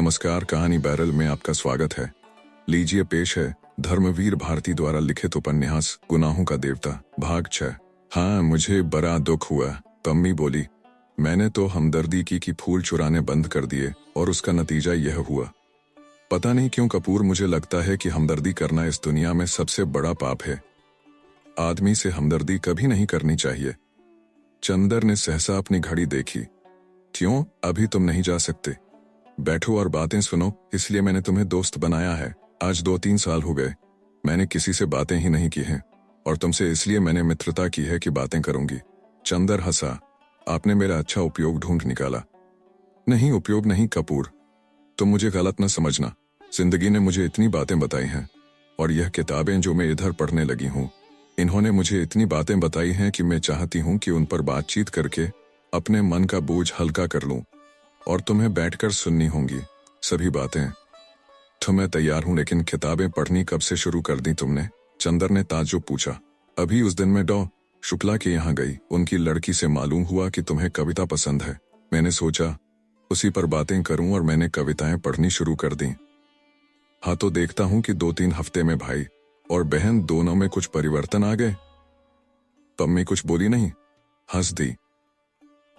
नमस्कार, कहानी बैरल में आपका स्वागत है। लीजिए पेश है धर्मवीर भारती द्वारा लिखित उपन्यास गुनाहों का देवता, भाग 6। हाँ, मुझे बड़ा दुख हुआ, पम्मी बोली। मैंने तो हमदर्दी की फूल चुराने बंद कर दिए और उसका नतीजा यह हुआ। पता नहीं क्यों कपूर, मुझे लगता है कि हमदर्दी करना इस दुनिया में सबसे बड़ा पाप है। आदमी से हमदर्दी कभी नहीं करनी चाहिए। चंदर ने सहसा अपनी घड़ी देखी। क्यों, अभी तुम नहीं जा सकते? बैठो और बातें सुनो, इसलिए मैंने तुम्हें दोस्त बनाया है। आज 2-3 साल हो गए मैंने किसी से बातें ही नहीं की हैं, और तुमसे इसलिए मैंने मित्रता की है कि बातें करूंगी। चंदर हंसा। आपने मेरा अच्छा उपयोग ढूंढ निकाला। नहीं, उपयोग नहीं कपूर, तुम मुझे गलत न समझना। जिंदगी ने मुझे इतनी बातें बताई हैं, और यह किताबें जो मैं इधर पढ़ने लगी हूँ, इन्होंने मुझे इतनी बातें बताई हैं कि मैं चाहती हूँ कि उन पर बातचीत करके अपने मन का बोझ हल्का कर लूं, और तुम्हें बैठकर सुननी होंगी सभी बातें। तो मैं तैयार हूं, लेकिन किताबें पढ़नी कब से शुरू कर दी तुमने? चंदर ने ताज्जुब पूछा। अभी उस दिन मैं डॉ शुक्ला के यहाँ गई। उनकी लड़की से मालूम हुआ कि तुम्हें कविता पसंद है। मैंने सोचा उसी पर बातें करूं और मैंने कविताएं पढ़नी शुरू कर दी। हाँ, तो देखता हूं कि 2-3 हफ्ते में भाई और बहन दोनों में कुछ परिवर्तन आ गए। पम्मी कुछ बोली नहीं, हंस दी।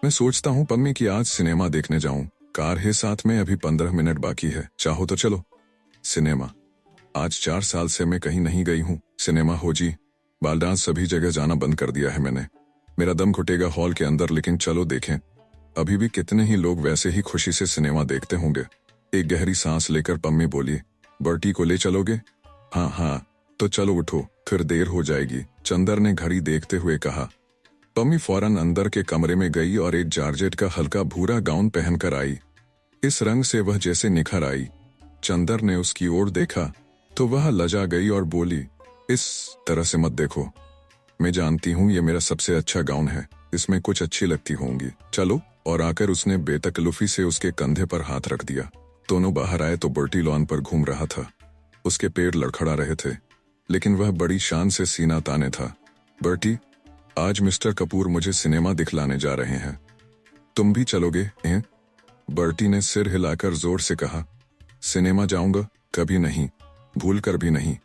मैं सोचता हूं पम्मी कि आज सिनेमा देखने जाऊं। कार है साथ में, अभी 15 मिनट बाकी है, चाहो तो चलो। सिनेमा? आज 4 साल से मैं कहीं नहीं गई हूं। सिनेमा हो जी, बाल डांस सभी जगह जाना बंद कर दिया है मैंने। मेरा दम घुटेगा हॉल के अंदर, लेकिन चलो देखें। अभी भी कितने ही लोग वैसे ही खुशी से सिनेमा देखते होंगे। एक गहरी सांस लेकर पम्मी बोली, बर्टी को ले चलोगे? हाँ हाँ, तो चलो उठो, फिर देर हो जाएगी, चंदर ने घड़ी देखते हुए कहा। पम्मी फौरन अंदर के कमरे में गई और एक जॉर्जेट का हल्का भूरा गाउन पहनकर आई। इस रंग से वह जैसे निखर आई। चंदर ने उसकी ओर देखा तो वह लजा गई और बोली, इस तरह से मत देखो, मैं जानती हूँ ये मेरा सबसे अच्छा गाउन है, इसमें कुछ अच्छी लगती होंगी, चलो। और आकर उसने बेतकल्लुफी से उसके कंधे पर हाथ रख दिया। दोनों बाहर आए तो बर्टी लॉन पर घूम रहा था। उसके पैर लड़खड़ा रहे थे, लेकिन वह बड़ी शान से सीना ताने था। बर्टी, आज मिस्टर कपूर मुझे सिनेमा दिखलाने जा रहे हैं, तुम भी चलोगे हैं? बर्टी ने सिर हिलाकर जोर से कहा। सिनेमा जाऊंगा? कभी नहीं, भूल कर भी नहीं।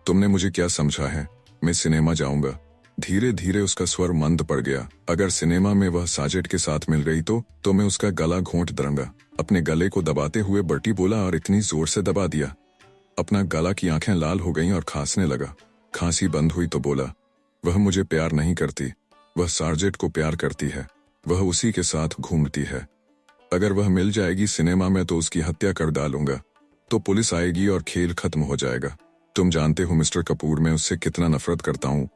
तुमने मुझे क्या समझा है? मैं सिनेमा जाऊंगा। धीरे धीरे उसका स्वर मंद पड़ गया। अगर सिनेमा में वह साजिद के साथ मिल गई तो मैं उसका गला घोंट दूंगा। अपने गले को दबाते हुए बर्टी बोला, और इतनी जोर से दबा दिया अपना गला की आंखें लाल हो गईं और खांसने लगा। खांसी बंद हुई तो बोला, वह मुझे प्यार नहीं करती, वह सार्जेंट को प्यार करती है, वह उसी के साथ घूमती है। अगर वह मिल जाएगी सिनेमा में तो उसकी हत्या कर डालूंगा, तो पुलिस आएगी और खेल खत्म हो जाएगा। तुम जानते हो मिस्टर कपूर, मैं उससे कितना नफरत करता हूँ।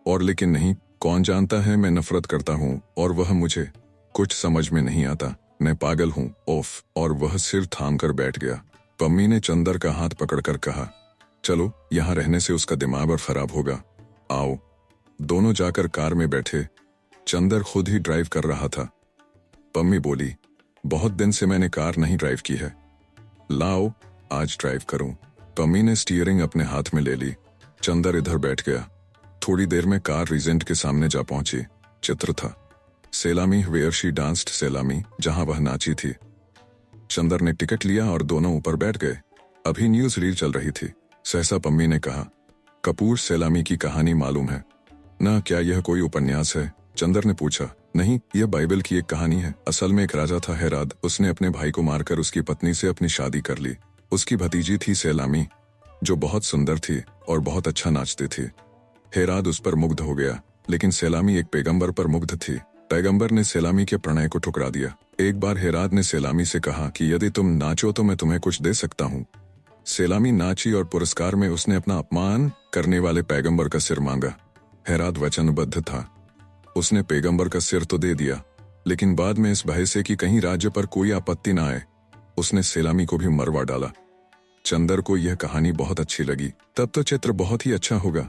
और लेकिन नहीं, कौन जानता है मैं नफरत करता हूँ, और वह मुझे कुछ समझ में नहीं आता। मैं पागल हूँ, ओफ। और वह सिर थाम कर बैठ गया। पम्मी ने चंदर का हाथ पकड़कर कहा, चलो, यहाँ रहने से उसका दिमाग और खराब होगा, आओ। दोनों जाकर कार में बैठे। चंदर खुद ही ड्राइव कर रहा था। पम्मी बोली, बहुत दिन से मैंने कार नहीं ड्राइव की है, लाओ आज ड्राइव करूं। पम्मी ने स्टीयरिंग अपने हाथ में ले ली। चंदर इधर बैठ गया। थोड़ी देर में कार रीजेंट के सामने जा पहुंची। चित्र था सेलामी, वेयर शी डांस्ड सेलामी, जहां वह नाची थी। चंदर ने टिकट लिया और दोनों ऊपर बैठ गए। अभी न्यूज रील चल रही थी। सहसा पम्मी ने कहा, कपूर सेलामी की कहानी मालूम है ना? क्या यह कोई उपन्यास है? चंदर ने पूछा। नहीं, यह बाइबल की एक कहानी है। असल में एक राजा था हेराद, उसने अपने भाई को मारकर उसकी पत्नी से अपनी शादी कर ली। उसकी भतीजी थी सेलामी, जो बहुत सुंदर थी और बहुत अच्छा नाचती थी। हेराद उस पर मुग्ध हो गया, लेकिन सेलामी एक पैगंबर पर मुग्ध थी। पैगंबर ने सेलामी के प्रणय को ठुकरा दिया। एक बार हेराद ने सेलामी से कहा कि यदि तुम नाचो तो मैं तुम्हें कुछ दे सकता हूँ। सेलामी नाची और पुरस्कार में उसने अपना अपमान करने वाले पैगंबर का सिर मांगा। हेराद वचनबद्ध था, उसने पैगंबर का सिर तो दे दिया, लेकिन बाद में इस भय से कि कहीं राज्य पर कोई आपत्ति न आए, उसने सेलामी को भी मरवा डाला। चंदर को यह कहानी बहुत अच्छी लगी। तब तो चित्र बहुत ही अच्छा होगा,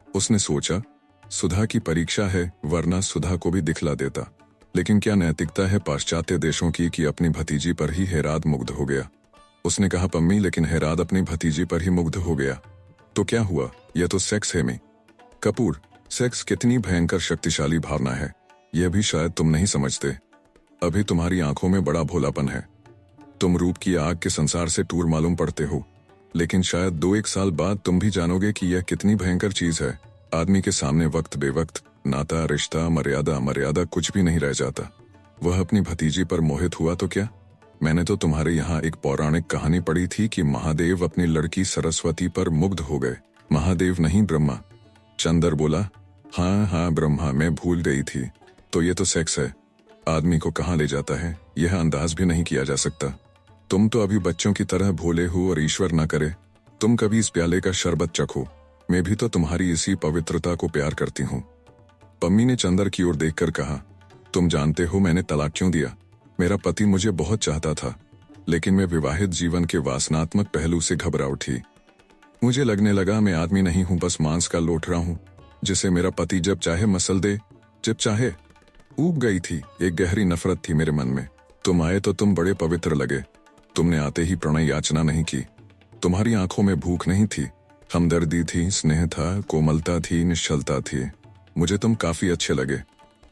उसने सोचा। सुधा की परीक्षा है, वरना सुधा को भी दिखला देता। लेकिन क्या नैतिकता है पाश्चात्य देशों की कि अपनी भतीजी पर ही हेराद मुग्ध हो गया। उसने कहा, पम्मी, लेकिन हेराद अपनी भतीजी पर ही मुग्ध हो गया तो क्या हुआ? यह तो सेक्स है। में कपूर, सेक्स कितनी भयंकर शक्तिशाली भावना है, यह भी शायद तुम नहीं समझते। अभी तुम्हारी आंखों में बड़ा भोलापन है। तुम रूप की आग के संसार से टूर मालूम पड़ते हो, लेकिन शायद 2-1 साल बाद तुम भी जानोगे कि यह कितनी भयंकर चीज है। आदमी के सामने वक्त बेवक्त नाता, रिश्ता, मर्यादा अमर्यादा कुछ भी नहीं रह जाता। वह अपनी भतीजी पर मोहित हुआ तो क्या? मैंने तो तुम्हारे यहाँ एक पौराणिक कहानी पढ़ी थी कि महादेव अपनी लड़की सरस्वती पर मुग्ध हो गए। महादेव नहीं, ब्रह्मा। चंदर बोला, हाँ ब्रह्मा, मैं भूल गई थी। तो ये तो सेक्स है, आदमी को कहाँ ले जाता है यह अंदाज भी नहीं किया जा सकता। तुम तो अभी बच्चों की तरह भोले हो और ईश्वर ना करे तुम कभी इस प्याले का शरबत चखो। मैं भी तो तुम्हारी इसी पवित्रता को प्यार करती हूँ। पम्मी ने चंदर की ओर देखकर कहा, तुम जानते हो मैंने तलाक क्यों दिया? मेरा पति मुझे बहुत चाहता था, लेकिन मैं विवाहित जीवन के वासनात्मक पहलू से घबरा उठी। मुझे लगने लगा मैं आदमी नहीं हूं, बस मांस का लोथड़ा हूं, जिसे मेरा पति जब चाहे मसल दे, जब चाहे। ऊब गई थी, एक गहरी नफरत थी मेरे मन में। तुम आए तो तुम बड़े पवित्र लगे। तुमने आते ही प्रणय याचना नहीं की। तुम्हारी आंखों में भूख नहीं थी, हमदर्दी थी, स्नेह था, कोमलता थी, निश्चलता थी। मुझे तुम काफी अच्छे लगे।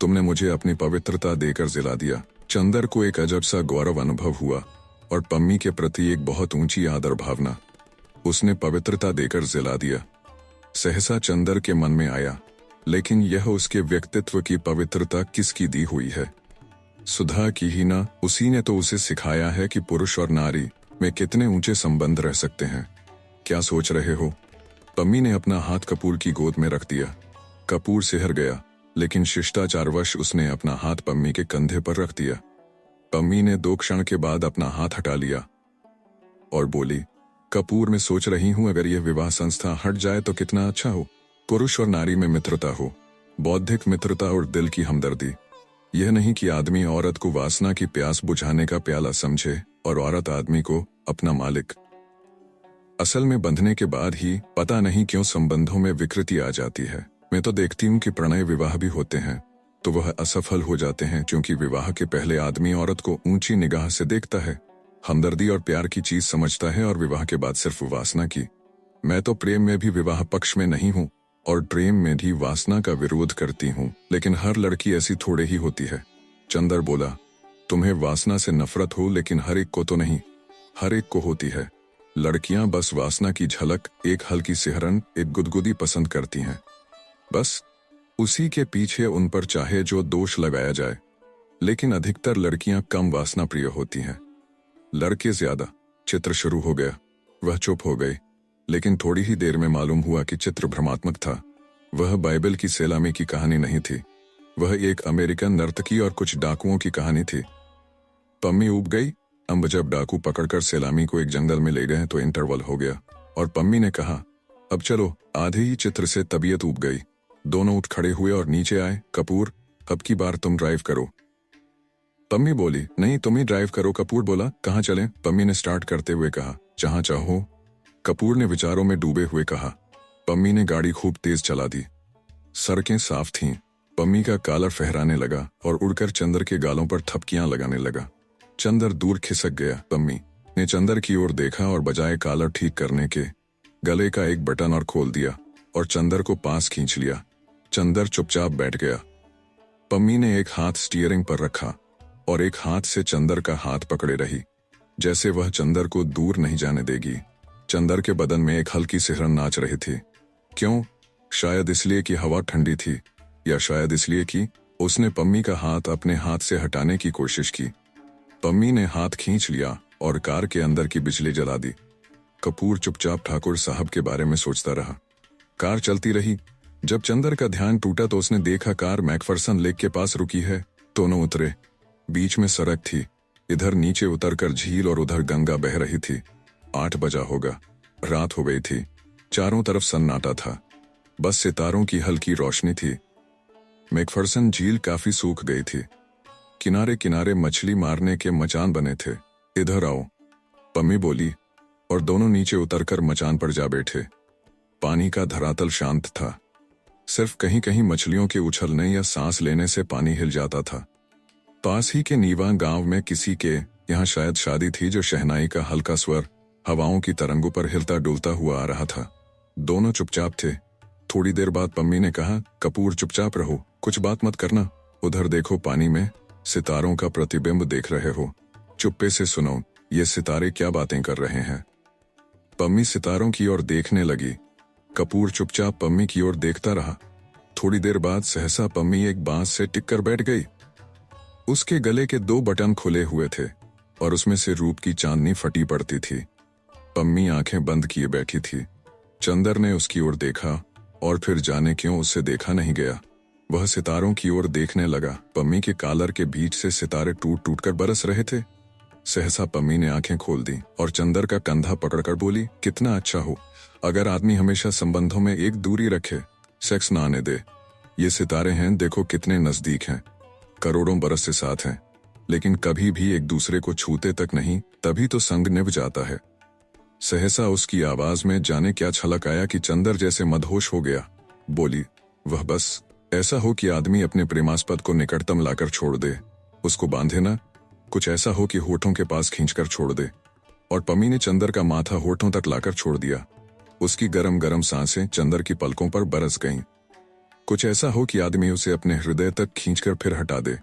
तुमने मुझे अपनी पवित्रता देकर जिला दिया। चंदर को एक अजब सा गौरव अनुभव हुआ और पम्मी के प्रति एक बहुत ऊंची आदर भावना। उसने पवित्रता देकर जिला दिया। सहसा चंदर के मन में आया, लेकिन यह उसके व्यक्तित्व की पवित्रता किसकी दी हुई है? सुधा की ही ना। उसी ने तो उसे सिखाया है कि पुरुष और नारी में कितने ऊंचे संबंध रह सकते हैं। क्या सोच रहे हो? पम्मी ने अपना हाथ कपूर की गोद में रख दिया। कपूर सिहर गया, लेकिन शिष्टाचारवश उसने अपना हाथ पम्मी के कंधे पर रख दिया। पम्मी ने 2 क्षण के बाद अपना हाथ हटा लिया और बोली, कपूर, मैं सोच रही हूं अगर यह विवाह संस्था हट जाए तो कितना अच्छा हो। पुरुष और नारी में मित्रता हो, बौद्धिक मित्रता और दिल की हमदर्दी। यह नहीं कि आदमी औरत को वासना की प्यास बुझाने का प्याला समझे और औरत आदमी को अपना मालिक। असल में बंधने के बाद ही पता नहीं क्यों संबंधों में विकृति आ जाती है। मैं तो देखती हूँ कि प्रणय विवाह भी होते हैं तो वह असफल हो जाते हैं, क्योंकि विवाह के पहले आदमी औरत को ऊंची निगाह से देखता है, हमदर्दी और प्यार की चीज समझता है, और विवाह के बाद सिर्फ वासना की। मैं तो प्रेम में भी विवाह पक्ष में नहीं हूँ और प्रेम में भी वासना का विरोध करती हूँ, लेकिन हर लड़की ऐसी थोड़े ही होती है। चंदर बोला, तुम्हें वासना से नफरत हो, लेकिन हर एक को तो नहीं। हर एक को होती है। लड़कियां बस वासना की झलक, एक हल्की सिहरन, एक गुदगुदी पसंद करती हैं। बस उसी के पीछे उन पर चाहे जो दोष लगाया जाए। लेकिन अधिकतर लड़कियां कम वासना प्रिय होती हैं, लड़के ज्यादा। चित्र शुरू हो गया। वह चुप हो गई, लेकिन थोड़ी ही देर में मालूम हुआ कि चित्र भ्रमात्मक था। वह बाइबल की सैलामी की कहानी नहीं थी, वह एक अमेरिकन नर्तकी और कुछ डाकुओं की कहानी थी। पम्मी ऊब गई। अब जब डाकू पकड़कर सैलामी को एक जंगल में ले गए तो इंटरवल हो गया और पम्मी ने कहा, अब चलो। आधे ही चित्र से तबीयत ऊब गई। दोनों उठ खड़े हुए और नीचे आए। कपूर, अब की बार तुम ड्राइव करो। पम्मी बोली, नहीं तुम ही ड्राइव करो। कपूर बोला, कहाँ चलें? पम्मी ने स्टार्ट करते हुए कहा, जहां चाहो। कपूर ने विचारों में डूबे हुए कहा। पम्मी ने गाड़ी खूब तेज चला दी। सड़कें साफ थीं। पम्मी का कॉलर फहराने लगा और उड़कर चंदर के गालों पर थपकियां लगाने लगा। चंदर दूर खिसक गया। पम्मी ने चंदर की ओर देखा और बजाय कॉलर ठीक करने के गले का एक बटन और खोल दिया और चंदर को पास खींच लिया। चंदर चुपचाप बैठ गया। पम्मी ने एक हाथ स्टीयरिंग पर रखा और एक हाथ से चंदर का हाथ पकड़े रही, जैसे वह चंदर को दूर नहीं जाने देगी। चंदर के बदन में एक हल्की सिहरन नाच रही थी। क्यों? शायद इसलिए कि हवा ठंडी थी, या शायद इसलिए कि उसने पम्मी का हाथ अपने हाथ से हटाने की कोशिश की। पम्मी ने हाथ खींच लिया और कार के अंदर की बिजली जला दी। कपूर चुपचाप ठाकुर साहब के बारे में सोचता रहा। कार चलती रही। जब चंदर का ध्यान टूटा तो उसने देखा कार मैकफरसन लेक के पास रुकी है। दोनों उतरे। बीच में सड़क थी। इधर नीचे उतरकर झील और उधर गंगा बह रही थी। 8 बजा होगा। रात हो गई थी। चारों तरफ सन्नाटा था, बस सितारों की हल्की रोशनी थी। मैकफरसन झील काफी सूख गई थी। किनारे किनारे मछली मारने के मचान बने थे। इधर आओ, पम्मी बोली, और दोनों नीचे उतरकर मचान पर जा बैठे। पानी का धरातल शांत था। सिर्फ कहीं कहीं मछलियों के उछलने या सांस लेने से पानी हिल जाता था। पास ही के नीवा गांव में किसी के यहाँ शायद शादी थी, जो शहनाई का हल्का स्वर हवाओं की तरंगों पर हिलता डुलता हुआ आ रहा था। दोनों चुपचाप थे। थोड़ी देर बाद पम्मी ने कहा, कपूर चुपचाप रहो, कुछ बात मत करना। उधर देखो, पानी में सितारों का प्रतिबिंब देख रहे हो, चुप्पे से सुनो। ये सितारे क्या बातें कर रहे हैं। पम्मी सितारों की ओर देखने लगी। कपूर चुपचाप पम्मी की ओर देखता रहा। थोड़ी देर बाद सहसा पम्मी एक बांस से टिक कर बैठ गई। उसके गले के 2 बटन खुले हुए थे और उसमें से रूप की चांदनी फटी पड़ती थी। पम्मी आंखें बंद किए बैठी थी। चंदर ने उसकी ओर देखा और फिर जाने क्यों उससे देखा नहीं गया। वह सितारों की ओर देखने लगा। पम्मी के कॉलर के बीच से सितारे टूट टूट कर बरस रहे थे। सहसा पम्मी ने आंखें खोल दी और चंदर का कंधा पकड़कर बोली, कितना अच्छा हो अगर आदमी हमेशा संबंधों में एक दूरी रखे, सेक्स ना आने दे। ये सितारे हैं, देखो कितने नजदीक हैं, करोड़ों बरस से साथ हैं, लेकिन कभी भी एक दूसरे को छूते तक नहीं, तभी तो संग निभ जाता है। सहसा उसकी आवाज में जाने क्या छलक आया कि चंदर जैसे मदहोश हो गया। बोली, वह बस ऐसा हो कि आदमी अपने प्रेमास्पद को निकटतम लाकर छोड़ दे, उसको बांधे ना, कुछ ऐसा हो कि होठों के पास खींचकर छोड़ दे। और पम्मी ने चंदर का माथा होठों तक लाकर छोड़ दिया। उसकी गरम गरम सांसें चंदर की पलकों पर बरस गईं। कुछ ऐसा हो कि आदमी उसे अपने हृदय तक खींचकर फिर हटा दे।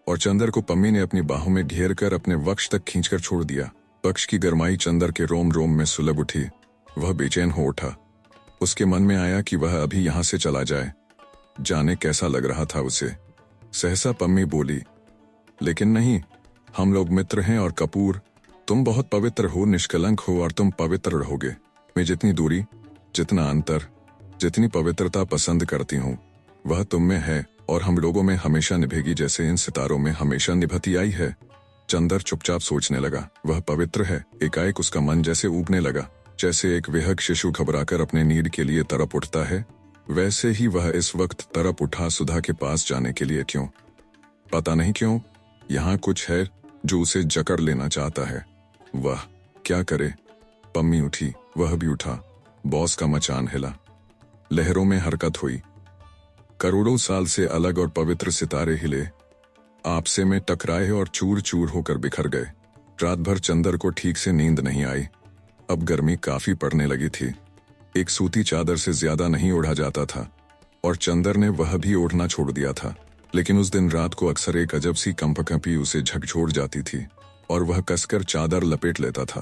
और चंदर को पम्मी ने अपनी बाहों में घेर कर अपने वक्ष तक खींचकर छोड़ दिया। वक्ष की गरमाई चंदर के रोम रोम में सुलग उठी। वह बेचैन हो उठा। उसके मन में आया कि वह अभी यहां से चला जाए। जाने कैसा लग रहा था उसे। सहसा पम्मी बोली, लेकिन नहीं, हम लोग मित्र हैं और कपूर, तुम बहुत पवित्र हो, निष्कलंक हो और तुम पवित्र रहोगे। मैं जितनी दूरी, जितना अंतर, जितनी पवित्रता पसंद करती हूँ वह तुम में है और हम लोगों में हमेशा निभेगी, जैसे इन सितारों में हमेशा निभती आई है। चंदर चुपचाप सोचने लगा। वह पवित्र है। एकाएक उसका मन जैसे ऊबने लगा। जैसे एक विहग शिशु घबराकर अपने नीड के लिए तड़प उठता है, वैसे ही वह इस वक्त तड़प उठा सुधा के पास जाने के लिए। क्यों? पता नहीं क्यों। यहाँ कुछ है जो उसे जकड़ लेना चाहता है। वह क्या करे। पम्मी उठी, वह भी उठा। बॉस का मचान हिला। लहरों में हरकत हुई। करोड़ों साल से अलग और पवित्र सितारे हिले, आपसे में टकराए और चूर चूर होकर बिखर गए। रात भर चंदर को ठीक से नींद नहीं आई। अब गर्मी काफी पड़ने लगी थी। एक सूती चादर से ज्यादा नहीं ओढ़ा जाता था और चंदर ने वह भी ओढ़ना छोड़ दिया था। लेकिन उस दिन रात को अक्सर एक अजब सी कंपकंपी उसे झकझोर जाती थी और वह कसकर चादर लपेट लेता था।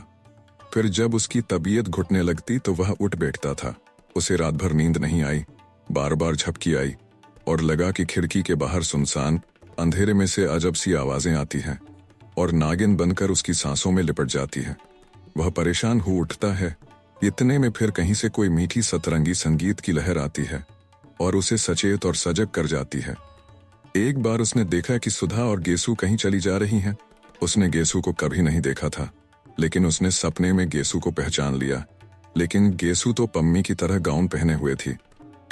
फिर जब उसकी तबीयत घुटने लगती तो वह उठ बैठता था। उसे रात भर नींद नहीं आई। बार बार झपकी आई और लगा कि खिड़की के बाहर सुनसान अंधेरे में से अजब सी आवाजें आती हैं और नागिन बनकर उसकी सांसों में लिपट जाती है। वह परेशान हो उठता है। इतने में फिर कहीं से कोई मीठी सतरंगी संगीत की लहर आती है और उसे सचेत और सजग कर जाती है। एक बार उसने देखा कि सुधा और गेसू कहीं चली जा रही हैं। उसने गेसू को कभी नहीं देखा था, लेकिन उसने सपने में गेसू को पहचान लिया। लेकिन गेसू तो पम्मी की तरह गाउन पहने हुए थी।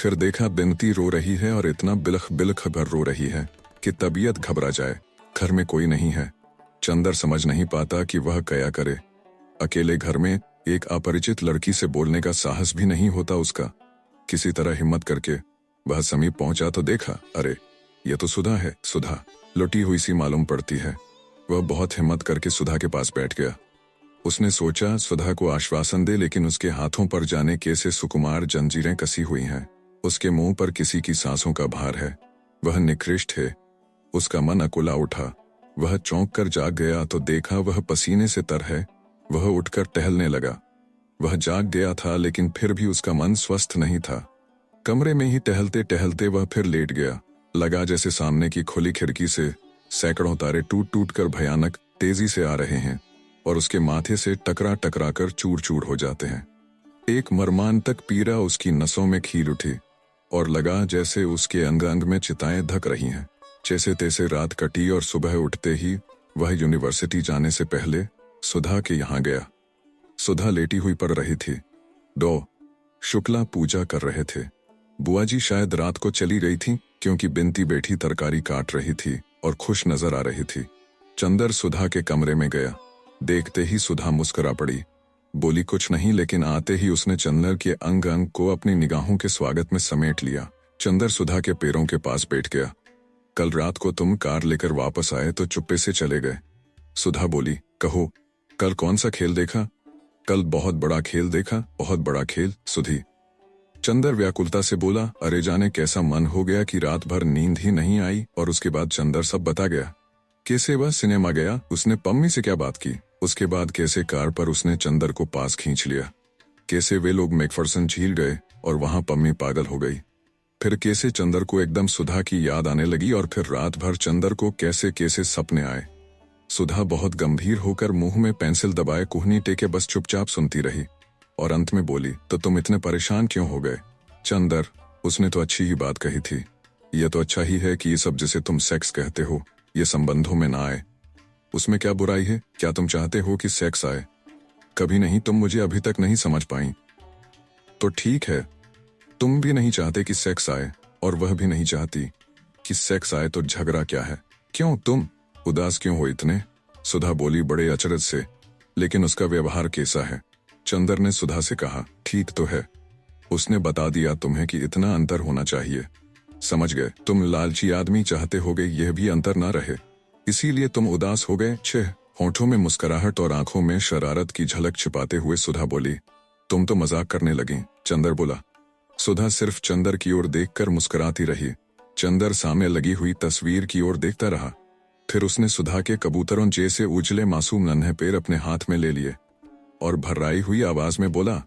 फिर देखा बिनती रो रही है और इतना बिलख बिलख भर रो रही है कि तबीयत घबरा जाए। घर में कोई नहीं है। चंदर समझ नहीं पाता कि वह क्या करे। अकेले घर में एक अपरिचित लड़की से बोलने का साहस भी नहीं होता उसका। किसी तरह हिम्मत करके वह समीप पहुंचा तो देखा, अरे ये तो सुधा है। सुधा लुटी हुई सी मालूम पड़ती है। वह बहुत हिम्मत करके सुधा के पास बैठ गया। उसने सोचा सुधा को आश्वासन दे, लेकिन उसके हाथों पर जाने कैसे सुकुमार जंजीरें कसी हुई हैं। उसके मुंह पर किसी की सांसों का भार है। वह निकृष्ट है। उसका मन अकुला उठा। वह चौंक कर जाग गया तो देखा वह पसीने से तर है। वह उठकर टहलने लगा। वह जाग गया था लेकिन फिर भी उसका मन स्वस्थ नहीं था। कमरे में ही टहलते टहलते वह फिर लेट गया। लगा जैसे सामने की खुली खिड़की से सैकड़ों तारे टूट टूट कर भयानक तेजी से आ रहे हैं और उसके माथे से टकरा टकरा कर चूर चूर हो जाते हैं। एक मर्मांतक पीड़ा उसकी नसों में खील उठी और लगा जैसे उसके अंग अंग में चिताएं धक रही हैं। जैसे तैसे रात कटी और सुबह उठते ही वह यूनिवर्सिटी जाने से पहले सुधा के यहाँ गया। सुधा लेटी हुई पड़ रही थी। डॉ शुक्ला पूजा कर रहे थे। बुआ जी शायद रात को चली गई थी, क्योंकि बिनती बैठी तरकारी काट रही थी और खुश नजर आ रही थी। चंदर सुधा के कमरे में गया। देखते ही सुधा मुस्कुरा पड़ी। बोली कुछ नहीं, लेकिन आते ही उसने चंदर के अंग अंग को अपनी निगाहों के स्वागत में समेट लिया। चंदर सुधा के पैरों के पास बैठ गया। कल रात को तुम कार लेकर वापस आए तो चुप्पे से चले गए। सुधा बोली, कहो कल कौन सा खेल देखा? कल बहुत बड़ा खेल देखा, बहुत बड़ा खेल सुधी। चंदर व्याकुलता से बोला, अरे जाने कैसा मन हो गया कि रात भर नींद ही नहीं आई। और उसके बाद चंदर सब बता गया। कैसे वह सिनेमा गया, उसने पम्मी से क्या बात की, उसके बाद कैसे कार पर उसने चंदर को पास खींच लिया, कैसे वे लोग मैकफर्सन झील गए और वहां पम्मी पागल हो गई, फिर कैसे चंदर को एकदम सुधा की याद आने लगी और फिर रात भर चंदर को कैसे कैसे सपने आए। सुधा बहुत गंभीर होकर मुंह में पेंसिल दबाए कुहनी टेके बस चुपचाप सुनती रही और अंत में बोली, तो तुम इतने परेशान क्यों हो गए? चंदर, उसने तो अच्छी ही बात कही थी। यह तो अच्छा ही है कि ये सब जिसे तुम सेक्स कहते हो ये संबंधों में ना आए। उसमें क्या बुराई है? क्या तुम चाहते हो कि सेक्स आए? कभी नहीं, तुम मुझे अभी तक नहीं समझ पाई। तो ठीक है, तुम भी नहीं चाहते कि सेक्स आए और वह भी नहीं चाहती कि सेक्स आए, तो झगड़ा क्या है? क्यों, तुम उदास क्यों हो इतने? सुधा बोली बड़े अचरज से, लेकिन उसका व्यवहार कैसा है? चंदर ने सुधा से कहा, ठीक तो है, उसने बता दिया तुम्हें कि इतना अंतर होना चाहिए। समझ गए, तुम लालची आदमी चाहते होगे यह भी अंतर ना रहे, इसीलिए तुम उदास हो गए। छह, होठों में मुस्कुराहट और आंखों में शरारत की झलक छिपाते हुए सुधा बोली, तुम तो मजाक करने लगी। चंदर बोला। सुधा सिर्फ चंदर की ओर देखकर मुस्कुराती रही। चंदर सामने लगी हुई तस्वीर की ओर देखता रहा। फिर उसने सुधा के कबूतरों जैसे उजले मासूम नन्हे पैर अपने हाथ में ले लिए और भर्राई हुई आवाज में बोला,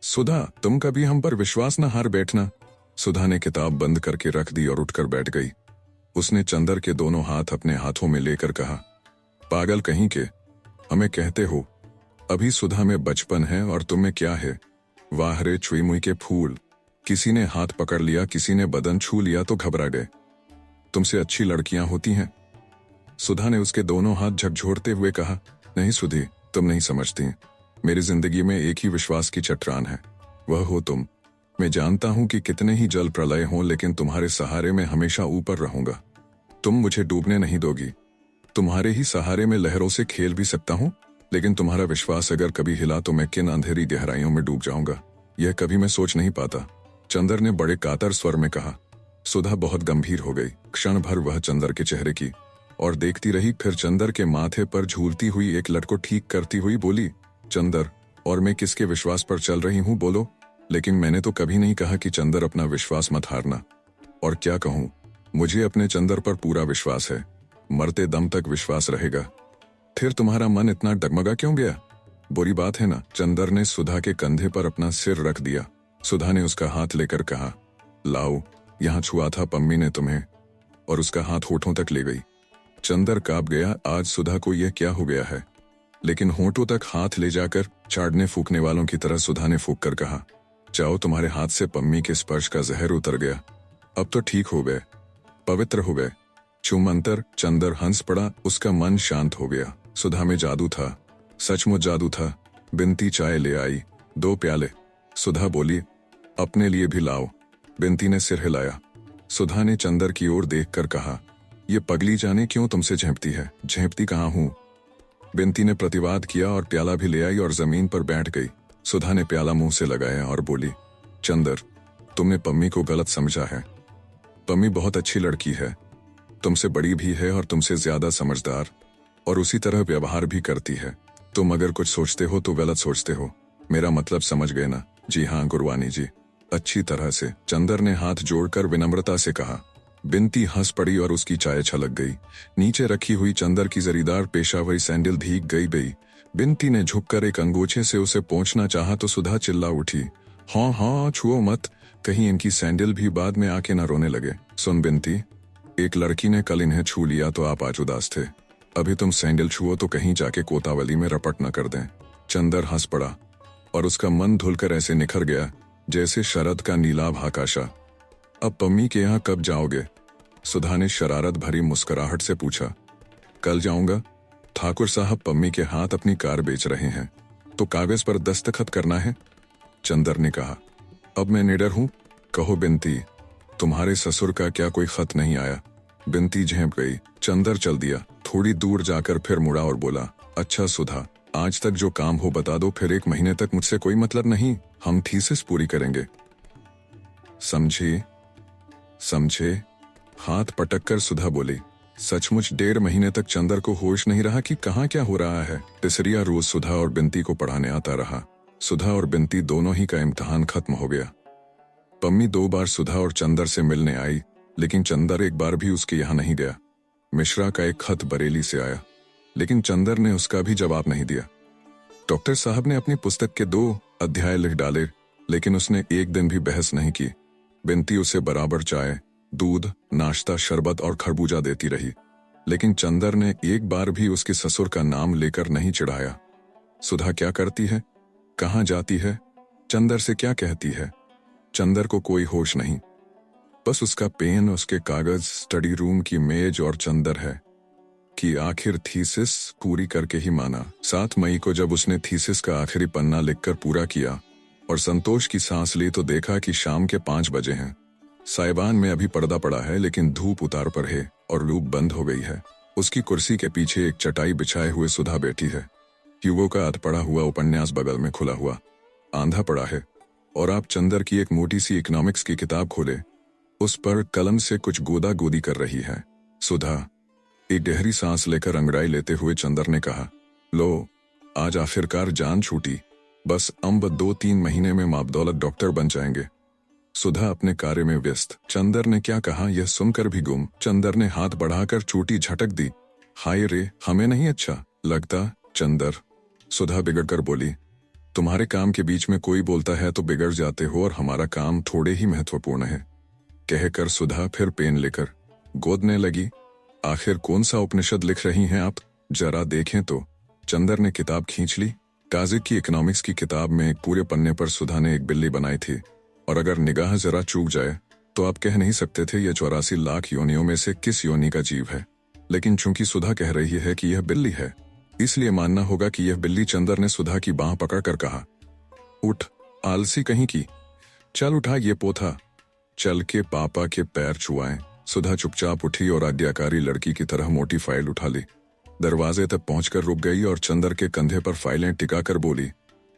सुधा, तुम कभी हम पर विश्वास न हार बैठना। सुधा ने किताब बंद करके रख दी और उठकर बैठ गई। उसने चंदर के दोनों हाथ अपने हाथों में लेकर कहा, पागल कहीं के, हमें कहते हो अभी सुधा में बचपन है और तुम्हें क्या है? वाह रे छुई मुई के फूल, किसी ने हाथ पकड़ लिया, किसी ने बदन छू लिया तो घबरा गए। तुमसे अच्छी लड़कियां होती हैं। सुधा ने उसके दोनों हाथ झकझोरते हुए कहा, नहीं सुधी, तुम नहीं समझती। मेरी जिंदगी में एक ही विश्वास की चट्टान है, वह हो तुम। मैं जानता हूं कि कितने ही जल प्रलय हों, लेकिन तुम्हारे सहारे में हमेशा ऊपर रहूंगा। तुम मुझे डूबने नहीं दोगी। तुम्हारे ही सहारे में लहरों से खेल भी सकता हूं, लेकिन तुम्हारा विश्वास अगर कभी हिला तो मैं किन अंधेरी गहराइयों में डूब जाऊंगा, यह कभी मैं सोच नहीं पाता। चंदर ने बड़े कातर स्वर में कहा। सुधा बहुत गंभीर हो गई। क्षण भर वह चंदर के चेहरे की और देखती रही, फिर चंदर के माथे पर झूलती हुई एक लट को ठीक करती हुई बोली, चंदर, और मैं किसके विश्वास पर चल रही हूं बोलो? लेकिन मैंने तो कभी नहीं कहा कि चंदर अपना विश्वास मत हारना। और क्या कहूं, मुझे अपने चंदर पर पूरा विश्वास है, मरते दम तक विश्वास रहेगा। फिर तुम्हारा मन इतना डगमगा क्यों गया? बुरी बात है ना? चंदर ने सुधा के कंधे पर अपना सिर रख दिया। सुधा ने उसका हाथ लेकर कहा, लाओ, यहां छुआ था पम्मी ने तुम्हें, और उसका हाथ होठों तक ले गई। चंदर कांप गया, आज सुधा को यह क्या हो गया है? लेकिन होठों तक हाथ ले जाकर चाड़ने फूकने वालों की तरह सुधा ने फूक कर कहा, जाओ, तुम्हारे हाथ से पम्मी के स्पर्श का जहर उतर गया, अब तो ठीक हो गए, पवित्र हो गए। चुमंतर। चंदर हंस पड़ा, उसका मन शांत हो गया। सुधा में जादू था, सचमुच जादू था। बिनती चाय ले आई, 2 प्याले। सुधा बोली, अपने लिए भी लाओ। बिनती ने सिर हिलाया। सुधा ने चंदर की ओर देखकर कहा, ये पगली जाने क्यों तुमसे झेंपती है? झेंपती कहाँ हूं? बिनती ने प्रतिवाद किया और प्याला भी ले आई और जमीन पर बैठ गई। सुधा ने प्याला मुंह से लगाया और बोली, चंदर, तुमने पम्मी को गलत समझा है। पम्मी बहुत अच्छी लड़की है, तुमसे बड़ी भी है और तुमसे ज्यादा समझदार, और उसी तरह व्यवहार भी करती है। तुम अगर कुछ सोचते हो तो गलत सोचते हो। मेरा मतलब समझ गए ना? जी हाँ गुरवानी जी, अच्छी तरह से। चंदर ने हाथ जोड़कर विनम्रता से कहा। बिनती हंस पड़ी और उसकी चाय छलक गई। नीचे रखी हुई चंदर की जरीदार पेशावरी सैंडल भीग गई। बिनती ने झुककर एक अंगूछे से उसे पोंछना चाहा तो सुधा चिल्ला उठी, हाँ हाँ, छुओ मत, कहीं इनकी सैंडल भी बाद में आके न रोने लगे। सुन बिनती, एक लड़की ने कल इन्हें छू लिया तो आप आज उदास थे, अभी तुम सैंडल छुओ तो कहीं जाके कोतावली में रपट न कर दें। चंदर हंस पड़ा और उसका मन धुलकर ऐसे निखर गया जैसे शरद का नीलाभ आकाशा। अब पम्मी के यहाँ कब जाओगे? सुधा ने शरारत भरी मुस्कुराहट से पूछा। कल जाऊंगा। ठाकुर साहब पम्मी के हाथ अपनी कार बेच रहे हैं, तो कागज पर दस्तखत करना है। चंदर ने कहा, अब मैं निडर हूं। कहो बिनती, तुम्हारे ससुर का क्या कोई खत नहीं आया? बिनती झेंप गई। चंदर चल दिया। थोड़ी दूर जाकर फिर मुड़ा और बोला, अच्छा सुधा, आज तक जो काम हो बता दो, फिर 1 महीने तक मुझसे कोई मतलब नहीं, हम थीसिस पूरी करेंगे। समझे? हाथ पटककर सुधा बोली। सचमुच 1.5 महीने तक चंदर को होश नहीं रहा कि कहाँ क्या हो रहा है। तिसरिया रोज सुधा और बिनती को पढ़ाने आता रहा। सुधा और बिनती दोनों ही का इम्तिहान खत्म हो गया। पम्मी 2 बार सुधा और चंदर से मिलने आई, लेकिन चंदर एक बार भी उसके यहाँ नहीं गया। मिश्रा का एक खत बरेली से आया। लेकिन चंदर ने उसका भी जवाब नहीं दिया। डॉक्टर साहब ने अपनी पुस्तक के 2 अध्याय लिख डाले, लेकिन उसने एक दिन भी बहस नहीं की। बिनती उसे बराबर चाय, दूध, नाश्ता, शरबत और खरबूजा देती रही, लेकिन चंदर ने एक बार भी उसके ससुर का नाम लेकर नहीं चिढ़ाया। सुधा क्या करती है, कहाँ जाती है, चंदर से क्या कहती है, चंदर को कोई होश नहीं। बस उसका पेन, उसके कागज, स्टडी रूम की मेज और चंदर है कि आखिर थीसिस पूरी करके ही माना। 7 मई को जब उसने थीसिस का आखिरी पन्ना लिखकर पूरा किया और संतोष की सांस ली तो देखा कि शाम के 5 बजे हैं। साइबान में अभी पर्दा पड़ा है, लेकिन धूप उतार पर है और लूप बंद हो गई है। उसकी कुर्सी के पीछे एक चटाई बिछाए हुए सुधा बैठी है। ह्यूगो का अध पढ़ा हुआ उपन्यास बगल में खुला हुआ आंधा पड़ा है और आप चंदर की एक मोटी सी इकोनॉमिक्स की किताब खोले, उस पर कलम से कुछ गोदा गोदी कर रही है। सुधा एक गहरी सांस लेकर अंगड़ाई लेते हुए चंदर ने कहा, लो, आज आखिरकार जान छूटी। बस अब 2-3 महीने में मापदौलत डॉक्टर बन जाएंगे। सुधा अपने कार्य में व्यस्त। चंदर ने क्या कहा यह सुनकर भी गुम। चंदर ने हाथ बढ़ाकर चोटी झटक दी। हाय रे, हमें नहीं अच्छा लगता चंदर। सुधा बिगड़कर बोली, तुम्हारे काम के बीच में कोई बोलता है तो बिगड़ जाते हो और हमारा काम थोड़े ही महत्वपूर्ण है। कहकर सुधा फिर पेन लेकर गोदने लगी। आखिर कौन सा उपनिषद लिख रही हैं आप, जरा देखें तो। चंदर ने किताब खींच ली। काजिक की इकोनॉमिक्स की किताब में एक पूरे पन्ने पर सुधा ने एक बिल्ली बनाई थी, और अगर निगाह जरा चूक जाए तो आप कह नहीं सकते थे यह 84 लाख योनियों में से किस योनि का जीव है। लेकिन चूंकि सुधा कह रही है कि यह बिल्ली है, इसलिए मानना होगा कि यह बिल्ली। चंदर ने सुधा की बांह पकड़कर कहा, उठ आलसी कहीं की, चल उठा ये पोथा, चल के पापा के पैर छुआएं। सुधा चुपचाप उठी और आज्ञाकारी लड़की की तरह मोटी फाइल उठा ली। दरवाजे तक पहुंचकर रुक गई और चंदर के कंधे पर फाइलें टिकाकर बोली,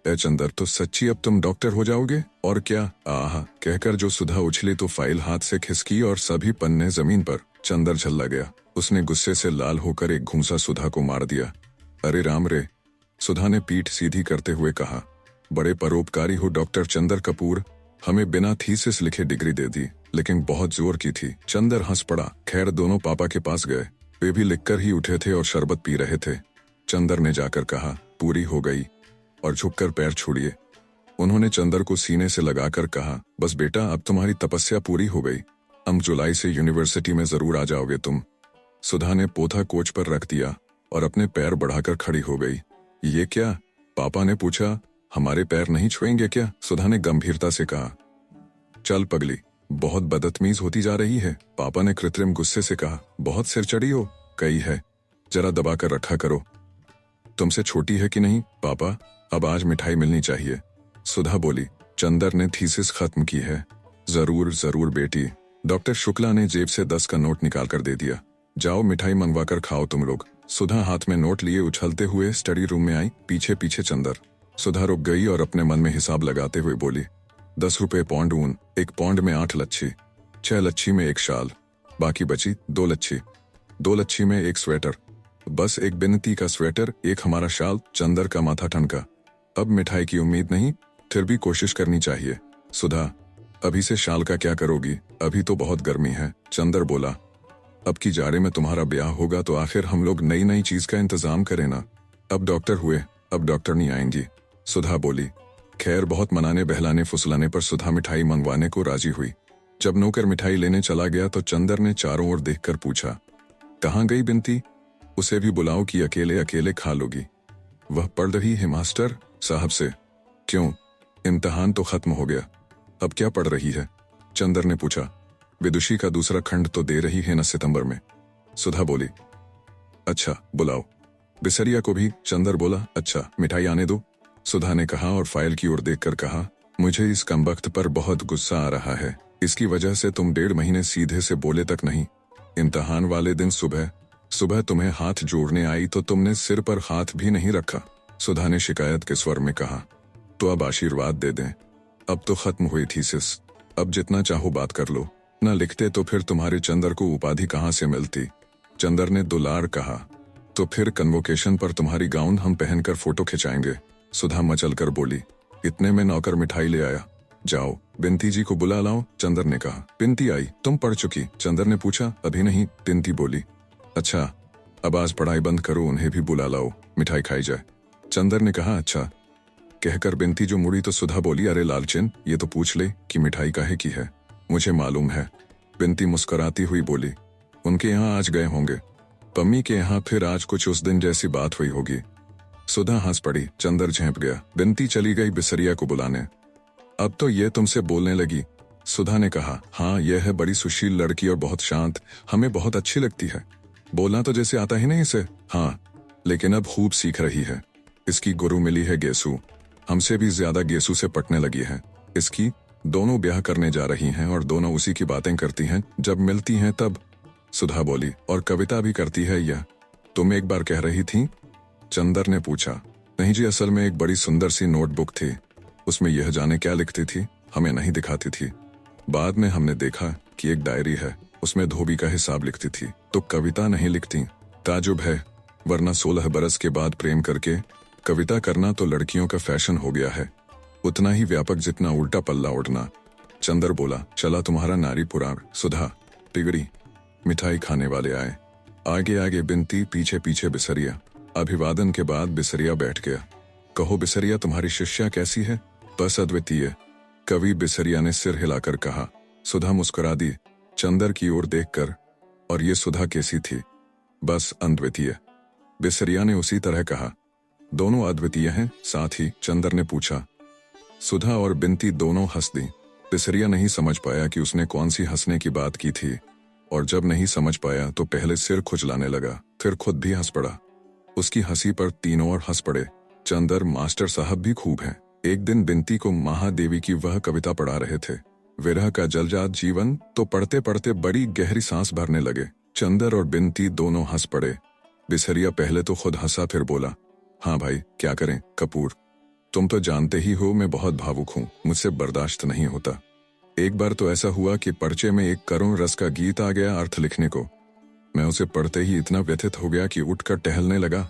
ए चंदर, तो सच्ची अब तुम डॉक्टर हो जाओगे? और क्या? आहा कहकर जो सुधा उछली तो फाइल हाथ से खिसकी और सभी पन्ने जमीन पर। चंदर झल्ला गया। उसने गुस्से से लाल होकर एक घूंसा सुधा को मार दिया। अरे राम रे, सुधा ने पीठ सीधी करते हुए कहा, बड़े परोपकारी हो डॉक्टर चंदर कपूर, हमें बिना थीसिस लिखे डिग्री दे दी, लेकिन बहुत जोर की थी। चंदर हंस पड़ा। खैर, दोनों पापा के पास गए। वे भी लिखकर ही उठे थे और शरबत पी रहे थे। चंदर ने जाकर कहा, पूरी हो गई, और झुककर पैर छोड़िए। उन्होंने चंदर को सीने से लगाकर कहा, बस बेटा, अब तुम्हारी तपस्या पूरी हो गई। अब जुलाई से यूनिवर्सिटी में जरूर आ जाओगे तुम। सुधा ने पोथा कोच पर रख दिया और अपने पैर बढ़ाकर खड़ी हो गई। ये क्या? पापा ने पूछा। हमारे पैर नहीं छुएंगे क्या? सुधा ने गंभीरता से कहा। चल पगली, बहुत बदतमीज होती जा रही है, पापा ने कृत्रिम गुस्से से कहा। बहुत सिर चढ़ी हो कई है, जरा दबा कर रखा करो। तुमसे छोटी है कि नहीं पापा? अब आज मिठाई मिलनी चाहिए, सुधा बोली। चंदर ने थीसिस खत्म की है। जरूर जरूर बेटी। डॉक्टर शुक्ला ने जेब से 10 का नोट निकाल कर दे दिया। जाओ मिठाई मंगवा कर खाओ तुम लोग। सुधा हाथ में नोट लिए उछलते हुए स्टडी रूम में आई, पीछे पीछे चंदर। सुधा रुक गई और अपने मन में हिसाब लगाते हुए बोली, 10 रुपए पौंड ऊन, 1 पौंड में 8 लच्छी, 6 लच्छी में 1 शाल, बाकी बची 2 लच्छी, 2 लच्छी में 1 स्वेटर, बस एक बिनती का स्वेटर, 1 हमारा शाल। चंदर का माथा ठनका। अब मिठाई की उम्मीद नहीं, फिर भी कोशिश करनी चाहिए। सुधा, अभी से शाल का क्या करोगी? अभी तो बहुत गर्मी है। चंदर बोला, अब की जाड़े में तुम्हारा ब्याह होगा तो आखिर हम लोग नई नई चीज का इंतजाम करें ना। अब डॉक्टर हुए, अब डॉक्टर नहीं आएंगी, सुधा बोली। खैर, बहुत मनाने बहलाने फुसलाने पर सुधा मिठाई मंगवाने को राजी हुई। जब नौकर मिठाई लेने चला गया तो चंदर ने चारों ओर देखकर पूछा, कहाँ गई बिनती? उसे भी बुलाओ कि अकेले अकेले खा लोगी। वह पढ़ रही है मास्टर साहब से। क्यों? इम्तिहान तो खत्म हो गया, अब क्या पढ़ रही है? चंदर ने पूछा। विदुषी का दूसरा खंड तो दे रही है न सितंबर में, सुधा बोली। अच्छा, बुलाओ बिसरिया को भी। चंदर बोला, अच्छा, मिठाई आने दो, सुधा ने कहा और फाइल की ओर देखकर कहा, मुझे इस कमबख्त पर बहुत गुस्सा आ रहा है। इसकी वजह से तुम 1.5 महीने सीधे से बोले तक नहीं। इम्तिहान वाले दिन सुबह सुबह तुम्हें हाथ जोड़ने आई तो तुमने सिर पर हाथ भी नहीं रखा, सुधा ने शिकायत के स्वर में कहा। तो अब आशीर्वाद दे दें, अब तो खत्म हुई थीसिस, अब जितना चाहो बात कर लो। न लिखते तो फिर तुम्हारे चंदर को उपाधि कहाँ से मिलती? चंदर ने दुलार कहा। तो फिर कन्वोकेशन पर तुम्हारी गाउन हम पहनकर फोटो खिंचाएंगे, सुधा मचल कर बोली। इतने में नौकर मिठाई ले आया। जाओ बिनती जी को बुला लाओ, चंदर ने कहा। बिनती आई। तुम पढ़ चुकी? चंदर ने पूछा। अभी नहीं, बिनती बोली। अच्छा, अब आज पढ़ाई बंद करो, उन्हें भी बुला लाओ, मिठाई खाई जाए। चंदर ने कहा अच्छा। कहकर बिनती जो मुड़ी तो सुधा बोली, अरे लालचन, ये तो पूछ ले कि मिठाई काहे की है। मुझे मालूम है। बिनती मुस्कुराती हुई बोली, उनके यहाँ आज गए होंगे, पम्मी के यहाँ, फिर आज कुछ उस दिन जैसी बात हुई होगी। सुधा हंस पड़ी। चंदर झेंप गया। बिनती चली गई बिसरिया को बुलाने। अब तो ये तुमसे बोलने लगी। सुधा ने कहा, हाँ, यह है बड़ी सुशील लड़की और बहुत शांत, हमें बहुत अच्छी लगती है। बोलना तो जैसे आता ही नहीं इसे। हाँ, लेकिन अब खूब सीख रही है। इसकी गुरु मिली है गेसू, हमसे भी ज्यादा गेसू से पटने लगी है। इसकी दोनों ब्याह करने जा रही हैं और दोनों उसी की बातें करती हैं जब मिलती हैं तब। सुधा बोली, और कविता भी करती है यह, तुम एक बार कह रही थी। चंदर ने पूछा। नहीं जी, असल में एक बड़ी सुंदर सी नोटबुक थी, उसमें यह जाने क्या लिखती थी, हमें नहीं दिखाती थी। बाद में हमने देखा कि एक डायरी है, उसमें धोबी का हिसाब लिखती थी, तो कविता नहीं लिखती। ताजुब है, वरना 16 बरस के बाद प्रेम करके कविता करना तो लड़कियों का फैशन हो गया है, उतना ही व्यापक जितना उल्टा पल्ला उड़ना। चंदर बोला, चला तुम्हारा नारी पुराण। सुधा टिगड़ी। मिठाई खाने वाले आए। आगे आगे बिनती, पीछे पीछे बिसरिया। अभिवादन के बाद बिसरिया बैठ गया। कहो बिसरिया, तुम्हारी शिष्या कैसी है। बस अद्वितीय, कवि बिसरिया ने सिर हिलाकर कहा। सुधा मुस्कुरा दी चंदर की ओर देखकर, और ये सुधा कैसी थी। बस अद्वितीय, बिसरिया ने उसी तरह कहा। दोनों अद्वितीय हैं। साथ ही चंदर ने पूछा। सुधा और बिनती दोनों हंस दी। बिसरिया नहीं समझ पाया कि उसने कौन सी हंसने की बात की थी, और जब नहीं समझ पाया तो पहले सिर खुजलाने लगा, फिर खुद भी हंस पड़ा। उसकी हंसी पर तीनों और हंस पड़े। चंदर मास्टर साहब भी खूब हैं। एक दिन बिनती को महादेवी की वह कविता पढ़ा रहे थे, विरह का जलजात जीवन, तो पढ़ते पढ़ते बड़ी गहरी सांस भरने लगे। चंदर और बिनती दोनों हंस पड़े। बिसरिया पहले तो खुद हंसा, फिर बोला, हाँ भाई क्या करें कपूर, तुम तो जानते ही हो मैं बहुत भावुक हूँ, मुझसे बर्दाश्त नहीं होता। एक बार तो ऐसा हुआ कि पर्चे में एक करुण रस का गीत आ गया अर्थ लिखने को। मैं उसे पढ़ते ही इतना व्यथित हो गया कि उठकर टहलने लगा।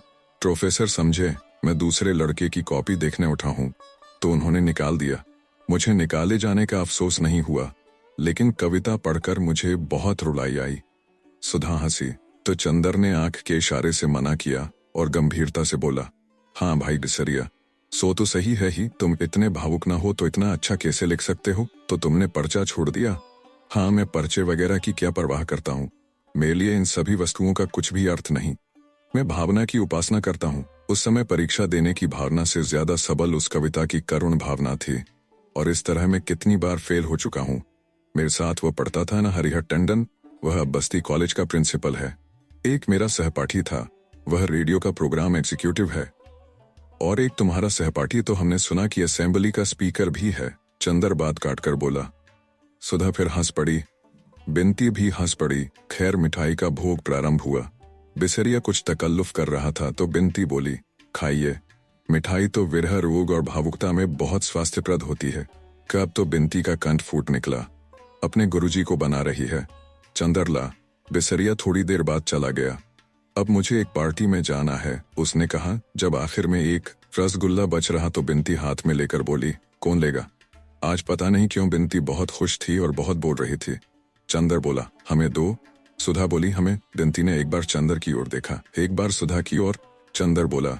प्रोफेसर समझे मैं दूसरे लड़के की कॉपी देखने उठा हूँ, तो उन्होंने निकाल दिया। मुझे निकाले जाने का अफसोस नहीं हुआ, लेकिन कविता पढ़कर मुझे बहुत रुलाई आई। सुधा हंसी, तो चंदर ने आंख के इशारे से मना किया और गंभीरता से बोला, हाँ भाई बिसरिया, सो तो सही है ही, तुम इतने भावुक ना हो तो इतना अच्छा कैसे लिख सकते हो। तो तुमने पर्चा छोड़ दिया। हाँ, मैं पर्चे वगैरह की क्या परवाह करता हूँ, मेरे लिए इन सभी वस्तुओं का कुछ भी अर्थ नहीं। मैं भावना की उपासना करता हूँ। उस समय परीक्षा देने की भावना से ज्यादा सबल उस कविता की करुण भावना थी, और इस तरह मैं कितनी बार फेल हो चुका हूँ। मेरे साथ वो पढ़ता था ना हरिहर टंडन, वह अब बस्ती कॉलेज का प्रिंसिपल है। एक मेरा सहपाठी था, वह रेडियो का प्रोग्राम एग्जीक्यूटिव है, और एक तुम्हारा सहपाठी तो हमने सुना कि असेंबली का स्पीकर भी है। चंदर बात काटकर बोला। सुधा फिर हंस पड़ी, बिनती भी हंस पड़ी। खैर मिठाई का भोग प्रारंभ हुआ। बिसरिया कुछ तकल्लुफ कर रहा था तो बिनती बोली, खाइए, मिठाई तो विरह रोग और भावुकता में बहुत स्वास्थ्यप्रद होती है। कब तो बिनती का कंठ फूट निकला, अपने गुरुजी को बना रही है। चंदर ला। बिसरिया थोड़ी देर बाद चला गया। अब मुझे एक पार्टी में जाना है, उसने कहा। जब आखिर में एक रसगुल्ला बच रहा तो बिनती हाथ में लेकर बोली, कौन लेगा। आज पता नहीं क्यों बिनती बहुत खुश थी और बहुत बोल रही थी। चंदर बोला, हमें दो। सुधा बोली, हमें। बिनती ने एक बार चंदर की ओर देखा, एक बार सुधा की ओर। चंदर बोला,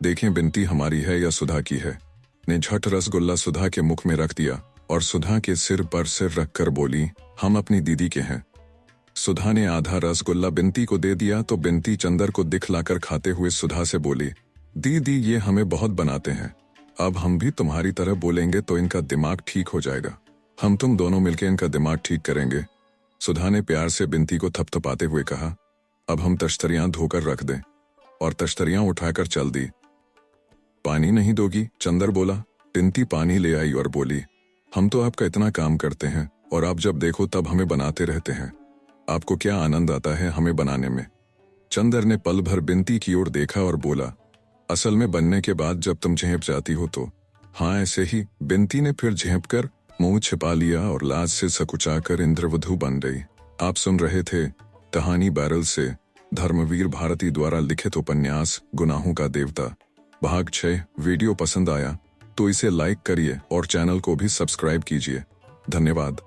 देखें बिनती हमारी है या सुधा की है। ने झट रसगुल्ला सुधा के मुख में रख दिया और सुधा के सिर पर सिर रखकर बोली, हम अपनी दीदी के हैं। सुधा ने आधा रसगुल्ला बिनती को दे दिया तो बिनती चंदर को दिखलाकर खाते हुए सुधा से बोली, दीदी ये हमें बहुत बनाते हैं, अब हम भी तुम्हारी तरह बोलेंगे तो इनका दिमाग ठीक हो जाएगा। हम तुम दोनों मिलकर इनका दिमाग ठीक करेंगे। सुधा ने प्यार से बिनती को थपथपाते हुए कहा, अब हम तश्तरियां धोकर रख दें, और तश्तरियां उठाकर चल दी। पानी नहीं दोगी, चंदर बोला। बिनती पानी ले आई और बोली, हम तो आपका इतना काम करते हैं और आप जब देखो तब हमें बनाते रहते हैं, आपको क्या आनंद आता है हमें बनाने में। चंदर ने पल भर बिनती की ओर देखा और बोला, असल में बनने के बाद जब तुम झेंप जाती हो तो। हाँ ऐसे ही। बिनती ने फिर झेंप कर मुंह छिपा लिया और लाज से सकुचाकर इंद्रवधु बन गई। आप सुन रहे थे कहानी बैरल से धर्मवीर भारती द्वारा लिखित उपन्यास गुनाहों का देवता भाग 6। वीडियो पसंद आया तो इसे लाइक करिए और चैनल को भी सब्सक्राइब कीजिए। धन्यवाद।